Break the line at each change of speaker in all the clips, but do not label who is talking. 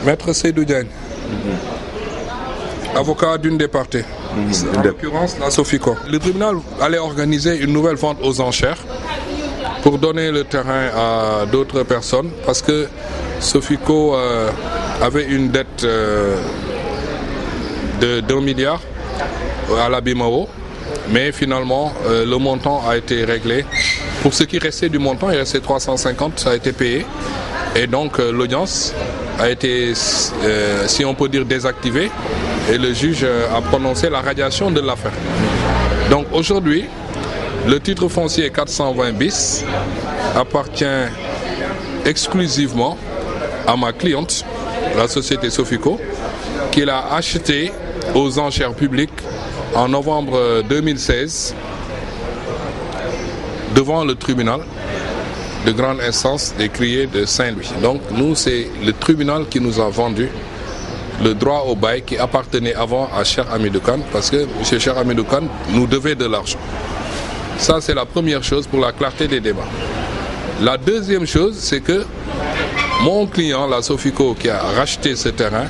Maître Seydou Diagne, avocat d'une des parties, en l'occurrence la Sofico. Le tribunal allait organiser une nouvelle vente aux enchères pour donner le terrain à d'autres personnes parce que Sofico avait une dette de 1 milliard à la BIMAO, mais finalement le montant a été réglé. Pour ce qui restait du montant, il restait 350, ça a été payé et donc l'audience a été, si on peut dire, désactivée et le juge a prononcé la radiation de l'affaire. Donc aujourd'hui, le titre foncier 420 bis appartient exclusivement à ma cliente, la société Sofico, qui l'a acheté aux enchères publiques en novembre 2016 devant le tribunal de grande instance des criers de Saint-Louis. Donc nous, c'est le tribunal qui nous a vendu le droit au bail qui appartenait avant à Cheikh Hamidou Kane parce que M. Cheikh Hamidou Kane nous devait de l'argent. Ça, c'est la première chose pour la clarté des débats. La deuxième chose, c'est que mon client, la Sofico, qui a racheté ce terrain,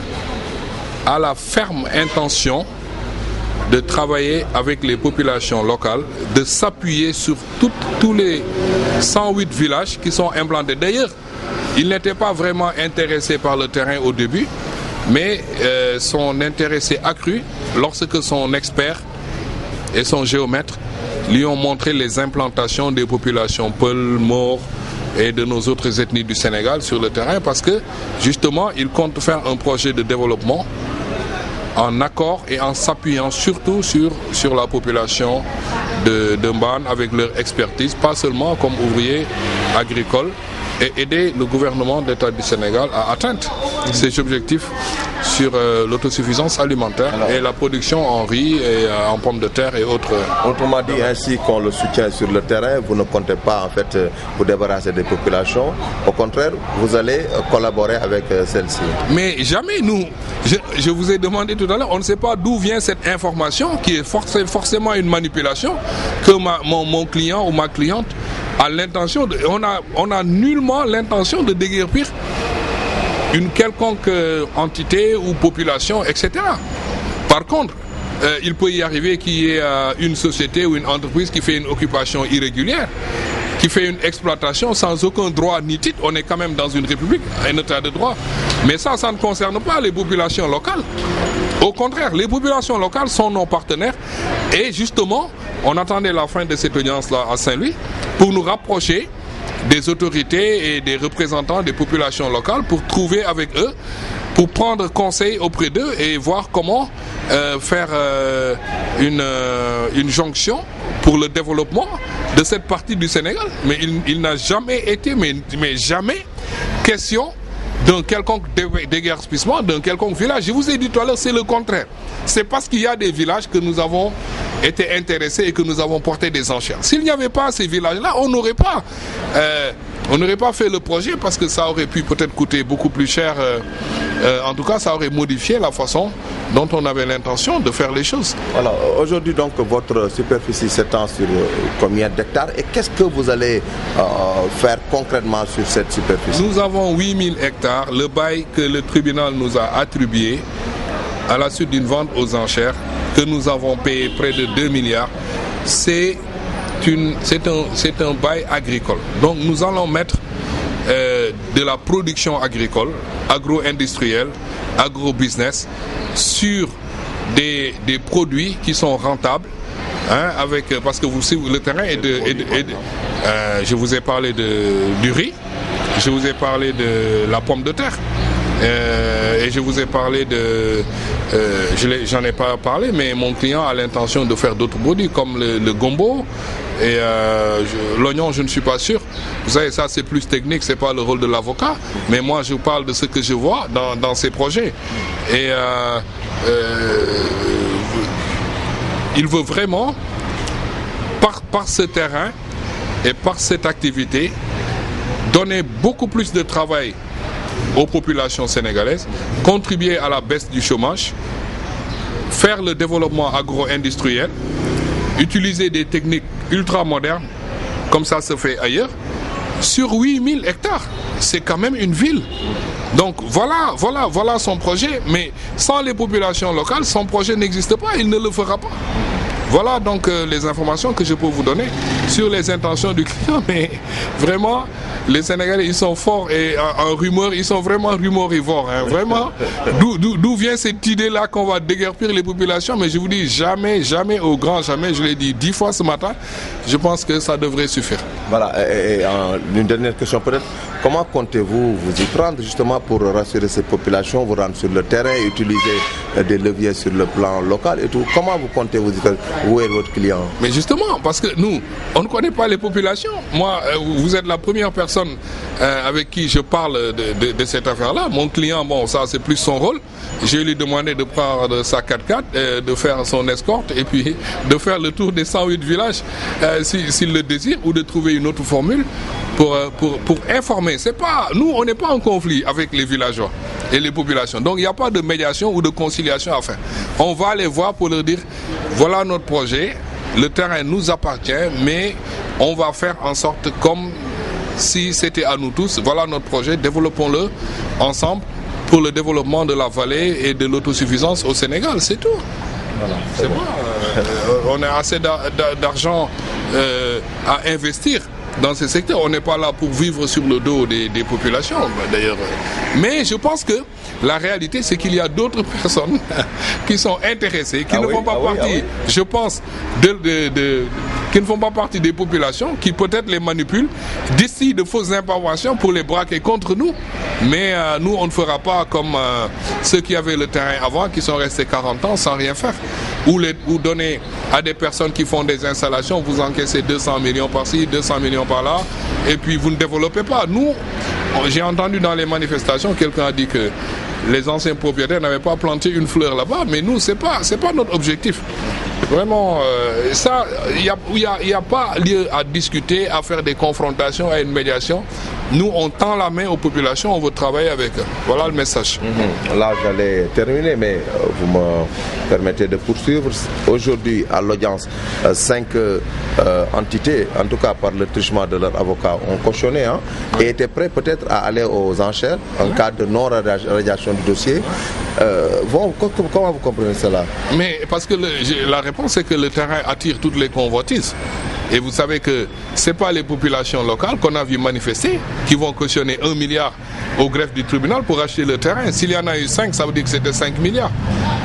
a la ferme intention de travailler avec les populations locales, de s'appuyer sur tous les 108 villages qui sont implantés. D'ailleurs, il n'était pas vraiment intéressé par le terrain au début, mais son intérêt s'est accru lorsque son expert et son géomètre lui ont montré les implantations des populations Peul, Maure et de nos autres ethnies du Sénégal sur le terrain parce que justement, il compte faire un projet de développement en accord et en s'appuyant surtout sur la population de Mbane avec leur expertise, pas seulement comme ouvriers agricoles, et aider le gouvernement d'État du Sénégal à atteindre ses objectifs sur l'autosuffisance alimentaire et la production en riz et en pommes de terre et autres.
Autrement dit, ainsi qu'on le soutient sur le terrain, vous ne comptez pas en fait vous débarrasser des populations. Au contraire, vous allez collaborer avec celles-ci.
Mais jamais nous, je vous ai demandé tout à l'heure, on ne sait pas d'où vient cette information qui est forcément une manipulation que mon client ou ma cliente a l'intention de, on a nullement l'intention de déguerpir une quelconque entité ou population, etc. Par contre, il peut y arriver qu'il y ait une société ou une entreprise qui fait une occupation irrégulière, qui fait une exploitation sans aucun droit ni titre. On est quand même dans une république, un état de droit. Mais ça ne concerne pas les populations locales. Au contraire, les populations locales sont nos partenaires et justement, on attendait la fin de cette audience-là à Saint-Louis pour nous rapprocher des autorités et des représentants des populations locales pour trouver avec eux, pour prendre conseil auprès d'eux et voir comment faire une jonction pour le développement de cette partie du Sénégal. Mais il n'a jamais été, mais jamais, question d'un quelconque déguerpissement, d'un quelconque village. Je vous ai dit tout à l'heure, c'est le contraire. C'est parce qu'il y a des villages que nous avons été intéressés et que nous avons porté des enchères. S'il n'y avait pas ces villages-là, on n'aurait pas fait le projet parce que ça aurait pu peut-être coûter beaucoup plus cher. En tout cas, ça aurait modifié la façon dont on avait l'intention de faire les choses.
Voilà. Aujourd'hui, donc, votre superficie s'étend sur combien d'hectares et qu'est-ce que vous allez faire concrètement sur cette superficie?
Nous avons 8000 hectares. Le bail que le tribunal nous a attribué à la suite d'une vente aux enchères que nous avons payé près de 2 milliards, c'est un bail agricole. Donc nous allons mettre de la production agricole, agro-industrielle, agro-business sur des produits qui sont rentables, hein, parce que le terrain est je vous ai parlé du riz, je vous ai parlé de la pomme de terre. Et je vous ai parlé j'en ai pas parlé, mais mon client a l'intention de faire d'autres produits comme le gombo et l'oignon, je ne suis pas sûr. Vous savez, ça c'est plus technique, c'est pas le rôle de l'avocat, mais moi je parle de ce que je vois dans ces projets. Et il veut vraiment, par ce terrain et par cette activité, donner beaucoup plus de travail aux populations sénégalaises, contribuer à la baisse du chômage, faire le développement agro-industriel, utiliser des techniques ultra modernes, comme ça se fait ailleurs, sur 8000 hectares. C'est quand même une ville. Donc voilà son projet. Mais sans les populations locales, son projet n'existe pas, il ne le fera pas. Voilà donc les informations que je peux vous donner sur les intentions du client. Mais vraiment, les Sénégalais, ils sont forts et en rumeur, ils sont vraiment rumorivores. Hein. Vraiment, d'où vient cette idée-là qu'on va déguerpir les populations? Mais je vous dis, jamais, jamais, au grand jamais, je l'ai dit 10 fois ce matin, je pense que ça devrait suffire.
Voilà, et une dernière question peut-être. Comment comptez-vous vous y prendre justement pour rassurer ces populations, vous rendre sur le terrain, utiliser des leviers sur le plan local et tout? Comment vous comptez vous y faire? Où est votre client?
Mais justement, parce que nous, on ne connaît pas les populations. Moi, vous êtes la première personne avec qui je parle de cette affaire-là. Mon client, bon, ça c'est plus son rôle. Je lui ai demandé de prendre sa 4x4, de faire son escorte et puis de faire le tour des 108 villages s'il le désire, ou de trouver une autre formule pour informer. C'est pas, nous, on n'est pas en conflit avec les villageois et les populations. Donc il n'y a pas de médiation ou de conciliation à faire. On va les voir pour leur dire, voilà notre projet, le terrain nous appartient, mais on va faire en sorte comme si c'était à nous tous. Voilà notre projet, développons-le ensemble pour le développement de la vallée et de l'autosuffisance au Sénégal, c'est tout.
Voilà,
c'est bon. On a assez d'argent à investir dans ces secteurs. On n'est pas là pour vivre sur le dos des populations, d'ailleurs. Mais je pense que la réalité, c'est qu'il y a d'autres personnes qui sont intéressées, qui ne font pas partie, je pense, qui ne font pas partie des populations, qui peut-être les manipulent, d'ici de fausses informations pour les braquer contre nous. Mais nous, on ne fera pas comme ceux qui avaient le terrain avant, qui sont restés 40 ans sans rien faire. Ou donner à des personnes qui font des installations, vous encaissez 200 millions par-ci, 200 millions par-là, et puis vous ne développez pas. Nous, j'ai entendu dans les manifestations, quelqu'un a dit que les anciens propriétaires n'avaient pas planté une fleur là-bas, mais nous, c'est pas notre objectif. Vraiment, ça, il n'y a pas lieu à discuter, à faire des confrontations, à une médiation. Nous, on tend la main aux populations, on veut travailler avec eux. Voilà le message.
Là, j'allais terminer, mais vous me permettez de poursuivre. Aujourd'hui, à l'audience, 5 entités, en tout cas par le truchement de leurs avocats, ont cautionné et étaient prêts peut-être à aller aux enchères en cas de non-radiation du dossier. Comment vous comprenez cela?
Mais parce que la réponse, c'est que le terrain attire toutes les convoitises. Et vous savez que ce n'est pas les populations locales qu'on a vu manifester qui vont cautionner 1 milliard au greffe du tribunal pour acheter le terrain. S'il y en a eu 5, ça veut dire que c'était 5 milliards.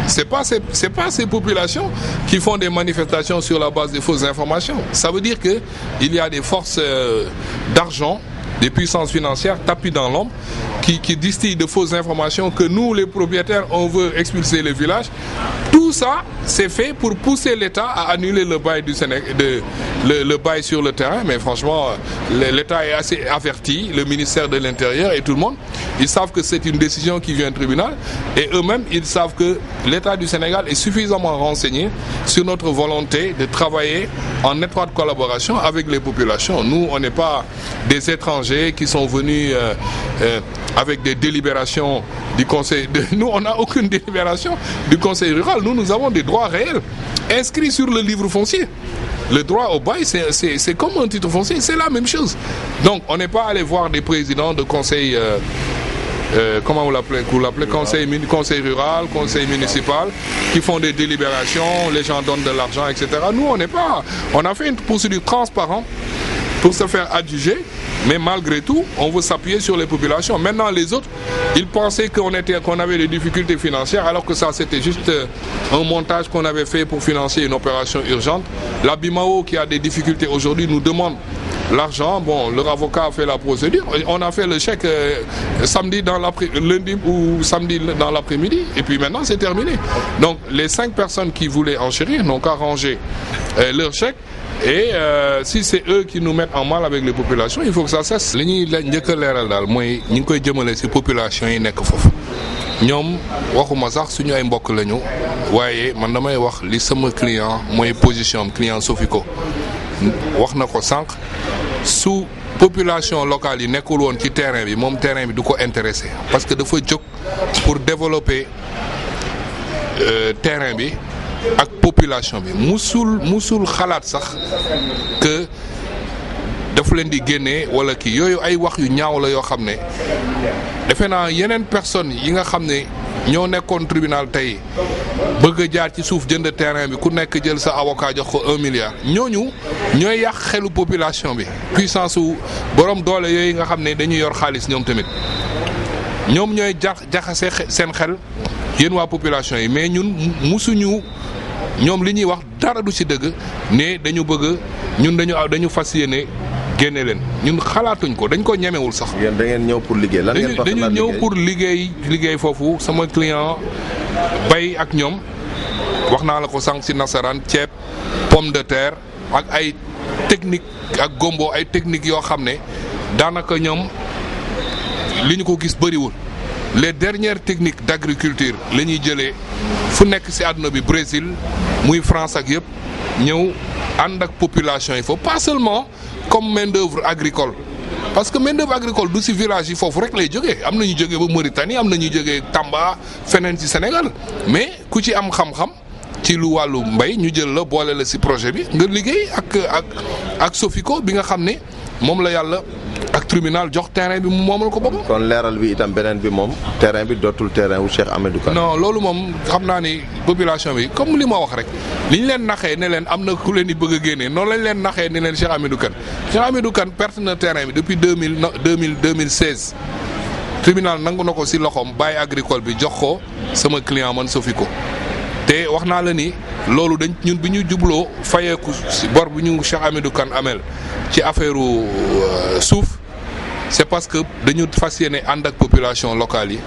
C'est pas ces populations qui font des manifestations sur la base de fausses informations. Ça veut dire qu'il y a des forces d'argent, des puissances financières tapies dans l'ombre qui distillent de fausses informations que nous, les propriétaires, on veut expulser le village. Tout ça, c'est fait pour pousser l'État à annuler le bail du Sénégal, le bail sur le terrain. Mais franchement, l'État est assez averti, le ministère de l'Intérieur et tout le monde. Ils savent que c'est une décision qui vient du tribunal et eux-mêmes, ils savent que l'État du Sénégal est suffisamment renseigné sur notre volonté de travailler en étroite collaboration avec les populations. Nous, on n'est pas des étrangers qui sont venus avec des délibérations du conseil. Nous, on n'a aucune délibération du conseil rural. Nous avons des droits réels inscrits sur le livre foncier. Le droit au bail, c'est comme un titre foncier, c'est la même chose. Donc, on n'est pas allé voir des présidents de conseil, comment vous l'appelez, conseil rural, conseil municipal, qui font des délibérations, les gens donnent de l'argent, etc. Nous, on a fait une procédure transparente pour se faire adjuger, mais malgré tout, on veut s'appuyer sur les populations. Maintenant, les autres, ils pensaient qu'on avait des difficultés financières, alors que ça, c'était juste un montage qu'on avait fait pour financer une opération urgente. La BIMAO, qui a des difficultés aujourd'hui, nous demande l'argent. Bon, leur avocat a fait la procédure. On a fait le chèque lundi ou samedi dans l'après-midi, et puis maintenant, c'est terminé. Donc, les 5 personnes qui voulaient enchérir n'ont qu'à ranger leur chèque. Et si c'est eux qui nous mettent en mal avec les populations, il faut que ça cesse. Li ñuy njëkk a leeral daal mooy ñu ngi koy jëmale ci population yi nekk foofu ñoom waxuma sax suñu ay mbokk lañu waaye man damay wax li sama client mooy position client Sofico wax na ko sànq su population locale yi nekkul woon ci terrain bi moom terrain bi du ko intéressé parce que dafa jóg pour développer terrain bi ak population bi musul xalaat sax que dafa leen di génnee wala kii yooyu ay wax yu ñaaw la yoo xam ne defe naa yeneen personnes yi nga xam ne ñoo nekkoon tribunal tey bëgg a jaar ci suuf jënd terrain bi ku nekk jël sa avocat jox ko 1 milliard ñooñu ñooy yàq xelu population bi puissance su borom doole yooyu nga xam ne dañuy yor xaalis ñoom tamit ñoom ñooy jaxase seen xel yéen waa population yi mais ñun musuñu ñoom li ñuy wax dara du ci dëgg ne dañu bëgg ñun dañu fas yéene génne leen ñun xalaatuñ ko dañ ko ñemewul sax.
yéen da ngeen ñëw pour liggéey lan ngeen
dañu ñëw pour liggéey foofu sama client bay ak ñoom wax naa la ko sànq ci nasaraan ceeb pomme de terre ak ay technique ak gombo ay techniques yoo xam ne daanaka ñoom li ñu ko gis bëriwul les dernières techniques d'agriculture la ñuy jëlee fu nekk ci àdduna bi Brésil muy France ak yëpp ñëw ànd ak population yi foofu pas seulement comme main d'œuvre agricole parce que main d'œuvre agricole du ci village yi foofu rek lay jógee am na ñu jógee ba Mauritanie am na ñu jógee Tamba feneen ci Sénégal mais ku ci am xam-xam ci lu wàllu mbay ñu jël la boole la ci projet bi nga liggéey ak Sofico bi nga xam ne moom la yàlla ak tribunal jox terrain bi mu moomal ko boppam.
kon leeral bi itam beneen bi moom terrain bi dootul terrain wu Cheikh Hamidou Kane.
non loolu moom xam naa ni population bi comme li ma wax rek li ñu leen naxee ne leen am na ku leen di bëgg a génnee noonu lañ leen naxee ne leen Cheikh Hamidou Kane Cheikh Hamidou Kane perte na terrain bi depuis 2016 tribunal nangu na ko ci loxoom bàyyi agricole bi jox ko sama client man Sofico te wax naa la ni loolu dañ ñun bi ñu jubloo fayeeku ci bor bi ñu Cheikh Hamidou Kane amel ci affaire suuf c'est parce que dañu fas yéene ànd ak population locale yi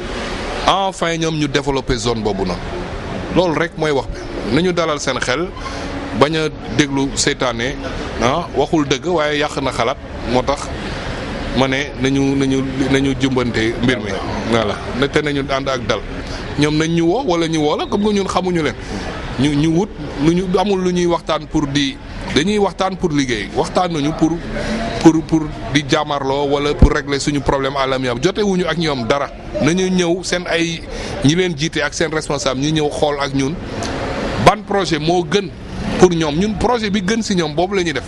enfin ñoom ñu développer zone boobu noonu loolu rek mooy wax bi nañu dalal seen xel bañ a déglu seytaane waxul dëgg waaye yàq na xalaat moo tax ma ne nañu jumbante mbir mi voilà te nañu ànd ak dal ñoom nañ ñu woo wala ñu woo la comme que ñun xamuñu leen ñu wut ñu amul lu ñuy waxtaan pour dañuy waxtaan pour liggéey waxtaan nañu pour di jaamarloo wala pour régler suñu problème à l'amiable jotewuñu ak ñoom dara nañu ñëw seen ay ñi leen jiite ak seen responsable ñi ñëw xool ak ñun ban projet moo gën pour ñoom ñun projet bi gën ci ñoom boobu la ñuy def.